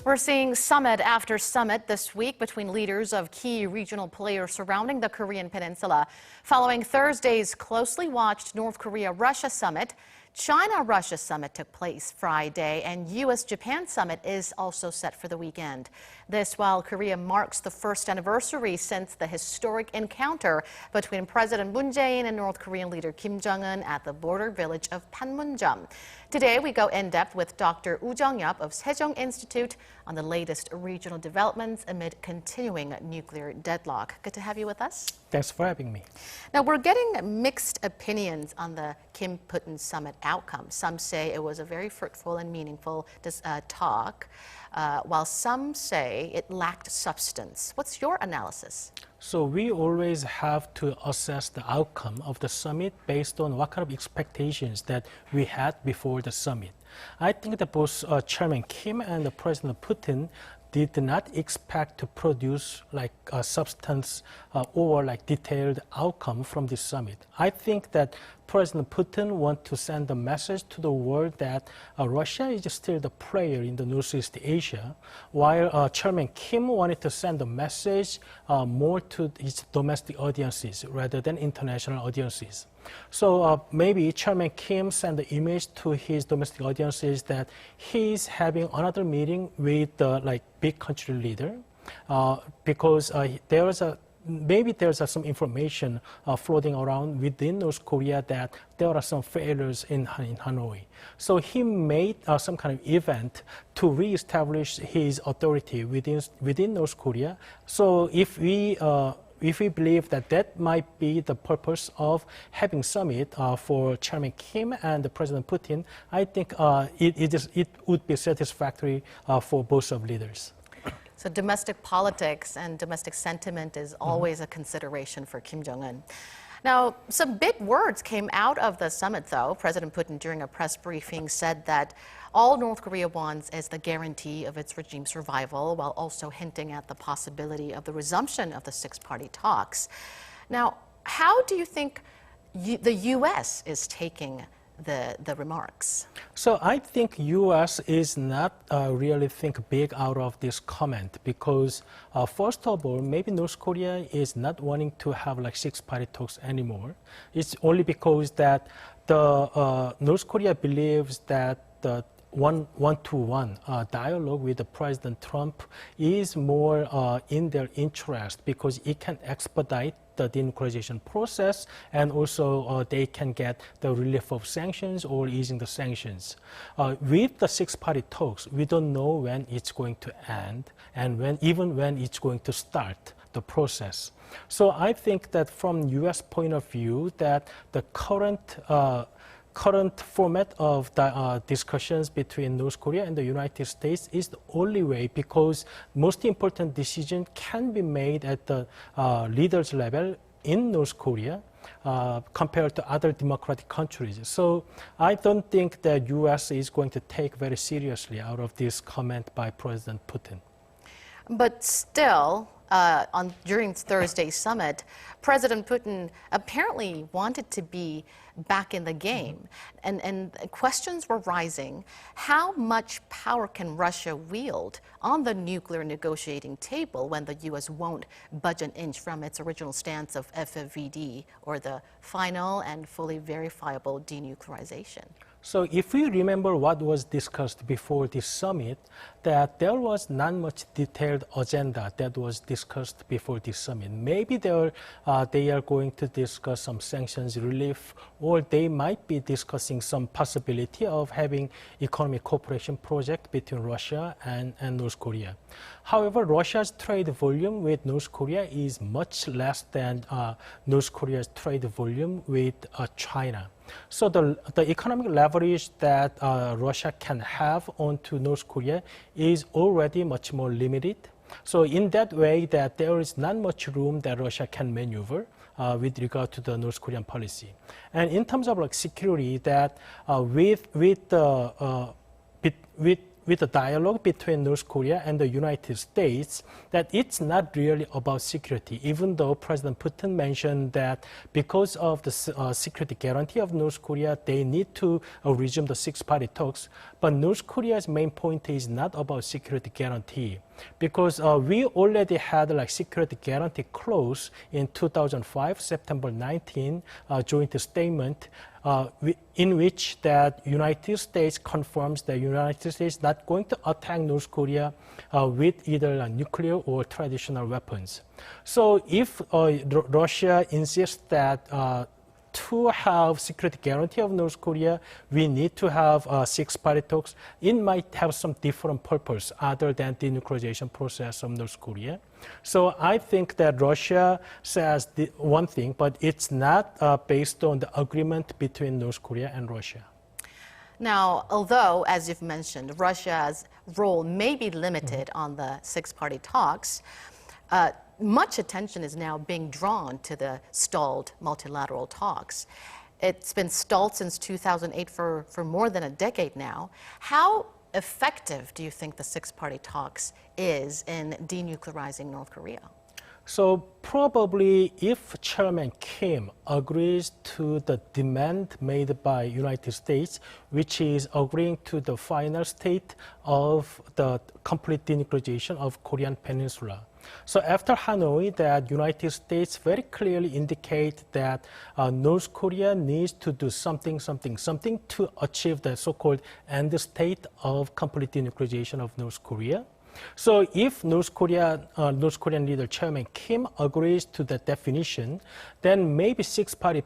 We're seeing summit after summit this week between leaders of key regional players surrounding the Korean Peninsula. Following Thursday's closely watched North Korea-Russia summit, China-Russia summit took place Friday, and U.S. Japan summit is also set for the weekend. This while Korea marks the first anniversary since the historic encounter between President Jae-in and North Korean leader Kim Jong-un at the border village of Panmunjeom. Today we go in-depth with Dr. Jung-yeop of Sejong Institute on the latest regional developments amid continuing nuclear deadlock. Good to have you with us. Thanks for having me. Now, we're getting mixed opinions on the KIM-PUTIN summit outcome. Some say it was a very fruitful and meaningful talk, while some say it lacked substance. What's your analysis? So we always have to assess the outcome of the summit based on what kind of expectations that we had before the summit. I think that both Chairman Kim and President Putin did not expect to produce like a substance or like detailed outcome from this summit. I think that President Putin wants to send a message to the world that Russia is still the player in the Northeast Asia, while Chairman Kim wanted to send a message more to his domestic audiences rather than international audiences. So maybe Chairman Kim sent the image to his domestic audiences that he's having another meeting with the big country leader because maybe there's some information floating around within North Korea that there are some failures in Hanoi. So he made some kind of event to reestablish his authority within North Korea. So if we believe that that might be the purpose of having summit for Chairman Kim and President Putin, I think it would be satisfactory for both of leaders. So domestic politics and domestic sentiment is always a consideration for Kim Jong-un. Now, some big words came out of the summit, though. President Putin, during a press briefing, said that all North Korea wants is the guarantee of its regime survival, while also hinting at the possibility of the resumption of the six-party talks. Now, how do you think the U.S. is taking the remarks? So I think U.S. is not really think big out of this comment because first of all, maybe North Korea is not wanting to have like six-party talks anymore. It's only because that the North Korea believes that the one-to-one dialogue with the President Trump is more in their interest because it can expedite the denuclearization process, and also they can get the relief of sanctions or easing the sanctions. With the six-party talks, we don't know when it's going to end and even when it's going to start the process. So I think that from U.S. point of view, that the current format of the discussions between North Korea and the United States is the only way, because most important decision can be made at the leaders level in North Korea compared to other democratic countries. So I don't think that U.S. is going to take very seriously out of this comment by President Putin. But still, during Thursday's summit, President Putin apparently wanted to be back in the game. And questions were rising. How much power can Russia wield on the nuclear negotiating table when the U.S. won't budge an inch from its original stance of FFVD, or the final and fully verifiable denuclearization? So if we remember what was discussed before this summit, that there was not much detailed agenda that was discussed before this summit. Maybe they are going to discuss some sanctions relief, or they might be discussing some possibility of having economic cooperation project between Russia and North Korea. However, Russia's trade volume with North Korea is much less than North Korea's trade volume with China. So the economic leverage that Russia can have onto North Korea is already much more limited. So in that way, that there is not much room that Russia can maneuver with regard to the North Korean policy. And in terms of like security, that with with the dialogue between North Korea and the United States, that it's not really about security, even though President Putin mentioned that because of the security guarantee of North Korea, they need to resume the six-party talks. But North Korea's main point is not about security guarantee, because we already had like security guarantee clause in 2005, September 19, joint statement, in which that United States confirms that United States not going to attack North Korea with either nuclear or traditional weapons. So if Russia insists that to have security guarantee of North Korea, we need to have six-party talks. It might have some different purpose other than the denuclearization process of North Korea. So I think that Russia says one thing, but it's not based on the agreement between North Korea and Russia. Now, although, as you've mentioned, Russia's role may be limited on the six-party talks, much attention is now being drawn to the stalled multilateral talks. It's been stalled since 2008 for more than a decade now. How effective do you think the six-party talks is in denuclearizing North Korea? So probably if Chairman Kim agrees to the demand made by United States, which is agreeing to the final state of the complete denuclearization of Korean Peninsula. So after Hanoi, that United States very clearly indicate that North Korea needs to do something to achieve the so-called end state of complete denuclearization of North Korea. So if North Korean leader Chairman Kim agrees to that definition, then maybe six-party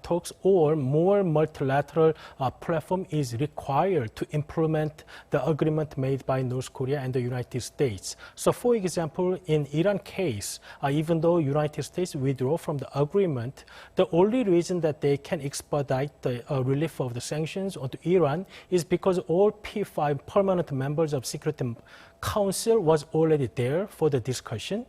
talks or more multilateral platform is required to implement the agreement made by North Korea and the United States. So for example, in Iran case, even though United States withdraw from the agreement, the only reason that they can expedite the relief of the sanctions onto Iran is because all P5 permanent members of Security Council was already there for the discussion.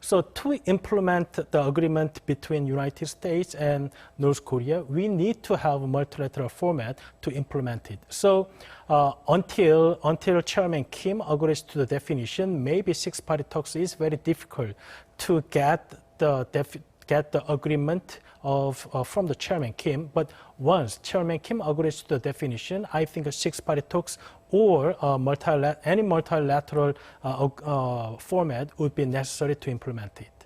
So to implement the agreement between United States and North Korea, we need to have a multilateral format to implement it. So until Chairman Kim agrees to the definition, maybe six-party talks is very difficult to get the agreement from the Chairman Kim. But once Chairman Kim agrees to the definition, I think a six-party talks or any multilateral format would be necessary to implement it.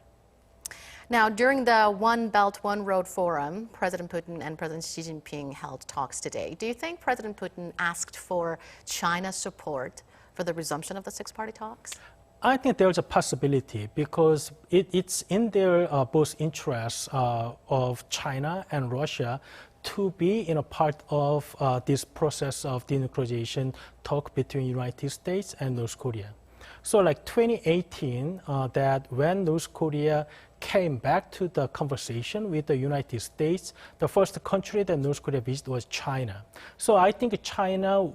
Now, during the One Belt, One Road Forum, President Putin and President Xi Jinping held talks today. Do you think President Putin asked for China's support for the resumption of the six-party talks? I think there's a possibility because it's in their both interests of China and Russia to be in a part of this process of denuclearization talk between United States and North Korea. So like 2018, that when North Korea came back to the conversation with the United States, the first country that North Korea visited was China. So I think China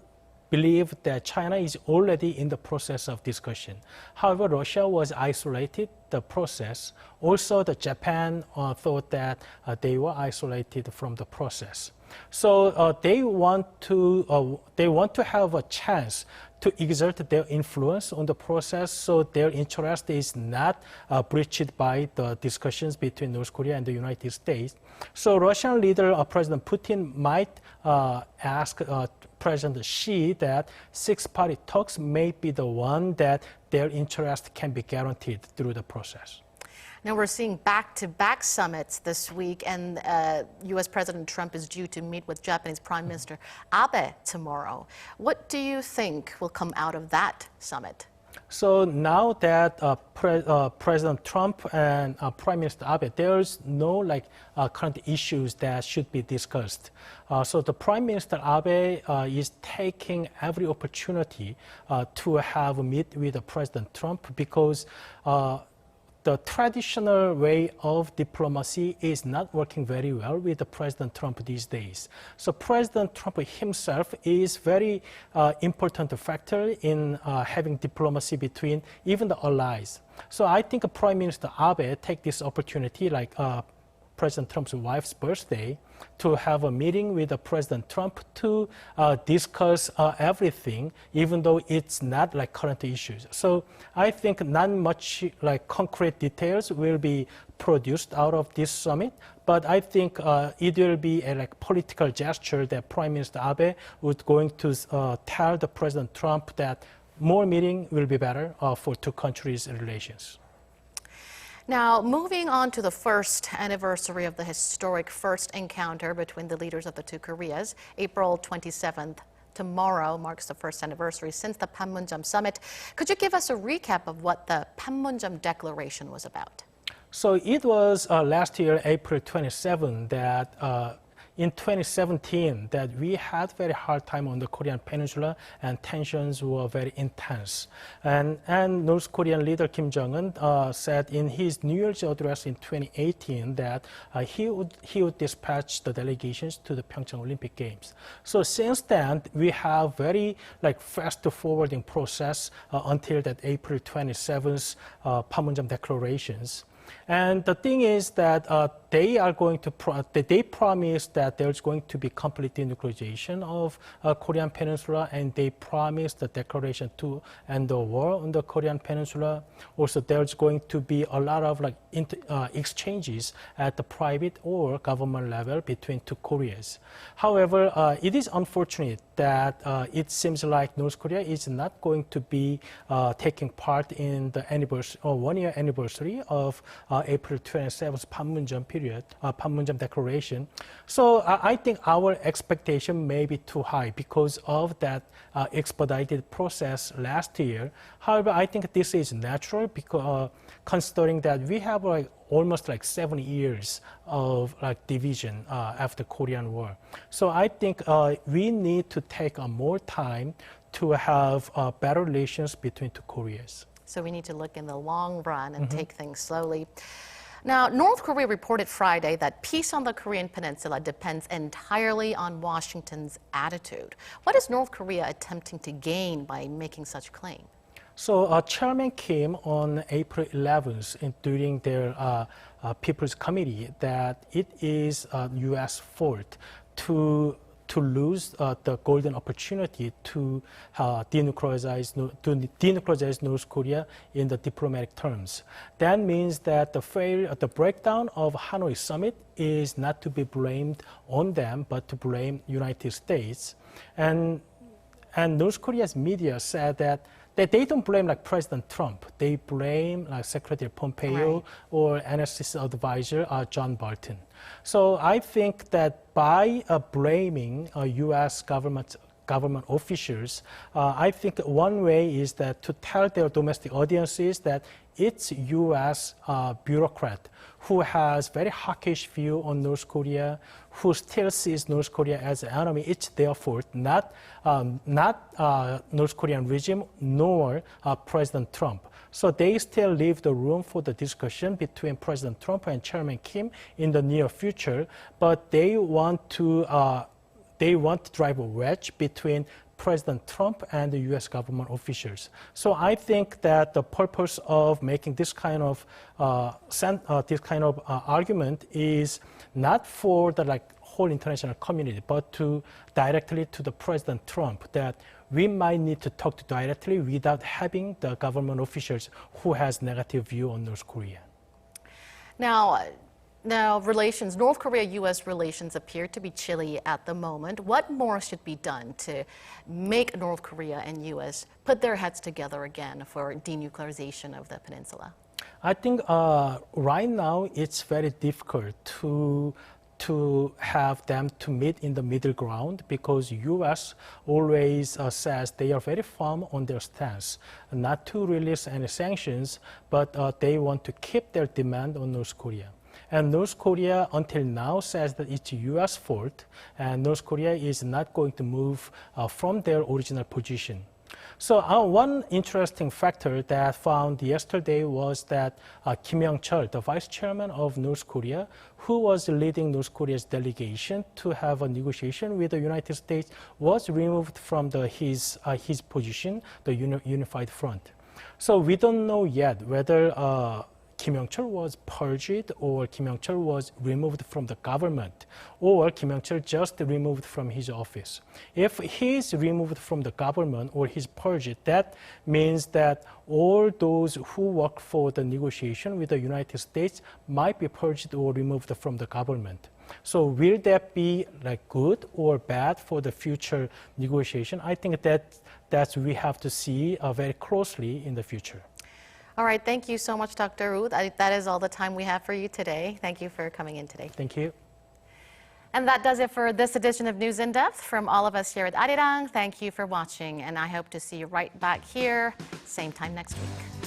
believed that China is already in the process of discussion. However, Russia was isolated the process. Also, the Japan thought that they were isolated from the process. So they want to have a chance to exert their influence on the process, so their interest is not breached by the discussions between North Korea and the United States. So Russian leader President Putin might ask President Xi that six-party talks may be the one that their interest can be guaranteed through the process. Now we're seeing back-to-back summits this week, and U.S. President Trump is due to meet with Japanese Prime Minister Abe tomorrow. What do you think will come out of that summit? So now that President Trump and Prime Minister Abe, there's no current issues that should be discussed. So the Prime Minister Abe is taking every opportunity to have a meet with President Trump because the traditional way of diplomacy is not working very well with President Trump these days. So President Trump himself is very important factor in having diplomacy between even the allies. So I think Prime Minister Abe take this opportunity, President Trump's wife's birthday, to have a meeting with President Trump to discuss everything, even though it's not like current issues. So I think not much like concrete details will be produced out of this summit, but I think it will be a like political gesture that Prime Minister Abe would going to tell the President Trump that more meeting will be better for two countries' relations. Now, moving on to the first anniversary of the historic first encounter between the leaders of the two Koreas, April 27th. Tomorrow marks the first anniversary since the Panmunjeom summit. Could you give us a recap of what the Panmunjeom Declaration was about? So it was last year, April 27, that in 2017, that we had very hard time on the Korean Peninsula and tensions were very intense. And North Korean leader Kim Jong-un said in his New Year's address in 2018 that he would dispatch the delegations to the Pyeongchang Olympic Games. So since then, we have very like fast forwarding process until that April 27th Panmunjeom declarations. And the thing is that they are going to they promise that there's going to be complete denuclearization of Korean Peninsula, and they promised the declaration to end the war on the Korean Peninsula. Also, there's going to be a lot of like exchanges at the private or government level between two Koreas. However, it is unfortunate that it seems like North Korea is not going to be taking part in the anniversary or 1-year anniversary of April 27th Panmunjeom period, Panmunjeom declaration. So I think our expectation may be too high because of that expedited process last year. However, I think this is natural because considering that we have like almost like 7 years of like division after Korean War. So I think we need to take more time to have better relations between two Koreas. So we need to look in the long run and take things slowly. Now, North Korea reported Friday that peace on the Korean Peninsula depends entirely on Washington's attitude. What is North Korea attempting to gain by making such claim? So Chairman Kim on April 11th during their People's Committee that it is U.S. fault to lose the golden opportunity to denuclearize North Korea in the diplomatic terms. That means that the breakdown of Hanoi summit is not to be blamed on them, but to blame United States. And North Korea's media said that they don't blame like President Trump. They blame like Secretary Pompeo or NSC's advisor John Bolton. So I think that by blaming U.S. government officials, I think one way is that to tell their domestic audiences that it's U.S. bureaucrat who has very hawkish view on North Korea, who still sees North Korea as an enemy. It's their fault, not North Korean regime nor President Trump. So they still leave the room for the discussion between President Trump and Chairman Kim in the near future, but they want to drive a wedge between President Trump and the U.S. government officials. So I think that the purpose of making this kind of argument is not for the whole international community, but to directly to the President Trump that we might need to talk to directly without having the government officials who has negative view on North Korea. Now, relations, North Korea-U.S. relations appear to be chilly at the moment. What more should be done to make North Korea and U.S. put their heads together again for denuclearization of the peninsula? I think right now it's very difficult to have them to meet in the middle ground because U.S. always says they are very firm on their stance, not to release any sanctions, but they want to keep their demand on North Korea. And North Korea, until now, says that it's U.S. fault, and North Korea is not going to move from their original position. So one interesting factor that found yesterday was that Kim Yong-chol, the vice chairman of North Korea, who was leading North Korea's delegation to have a negotiation with the United States, was removed from his position, the Unified Front. So we don't know yet whether Kim Jong-chul was purged, or Kim Jong-chul was removed from the government, or Kim Jong-chul just removed from his office. If he is removed from the government or he's purged, that means that all those who work for the negotiation with the United States might be purged or removed from the government. So will that be like good or bad for the future negotiation? I think that's we have to see very closely in the future. All right, thank you so much, Dr. Ruth. That is all the time we have for you today. Thank you for coming in today. Thank you. And that does it for this edition of News in Depth. From all of us here at Arirang, thank you for watching, and I hope to see you right back here, same time next week.